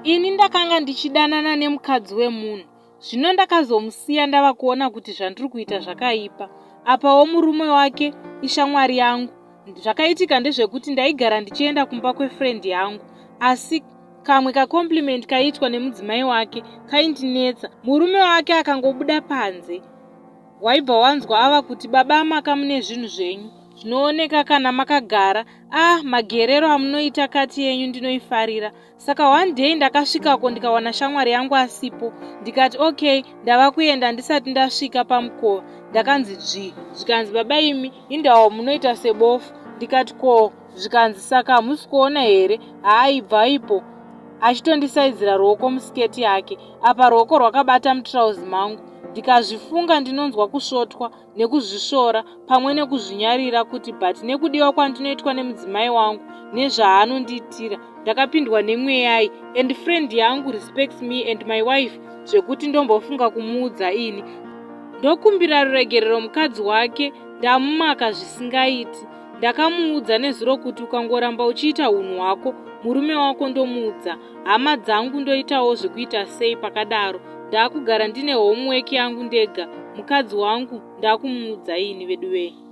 Ini ndakanga ndichidanana nemukadzi wemunhu. Zvino ndakazomusiya ndava kuona kuti zvandiri kuita zvakaipa. Apawo murume wake ishamwari yangu. Zvakaitika ndezvekuti ndaigara ndichienda kumba kwefriend yangu, asi kamwe kakompliment kaitwa nemudzimai wake kaindinetsa. Murume wake akangobuda panze. Waibva wanzwa ava kuti baba amaka mune zvinhu zvenyu zvinooneka kana makagara. Magerero amunoita kati yenyu ndinoifarira. Saka one day ndakasvikako ndikawana shamwari yangu asipo. Ndikati okay, ndava kuenda ndisati ndasvika pamukova. Ndakanzi zvikanzi baba imi indawo munoita sebofu. Ndikati ko zvikanzi saka hamusi kuona here? Ibva ipo. Achitondisaidzira ruoko musiketi yake. Apa ruoko rwakabata mutrauzi mangu. Ndikazvifunga ndinonzwa kusvotwa nekuzvishora pamwe nekuzvinyarira kuti but nekudiwa kwandinoitwa nemudzimai wangu nezvaanondiitira ndakapindwa nemweyai, and friend yangu respects me and my wife zvekuti ndombofunga kumuudza ini. Ndokumbira ruregerero mukadzi wake, ndamumaka zvisingaiti. Ndakamuudza nezuro kuti ukangoramba uchiita unhu hwako murume wako ndomuudza. Hama dzangu ndoitawo zvekuita sei pakadaro. Ndakugara ndine homework yangu ndega. Mukadzi wangu ndakumuudza ini vedu wei.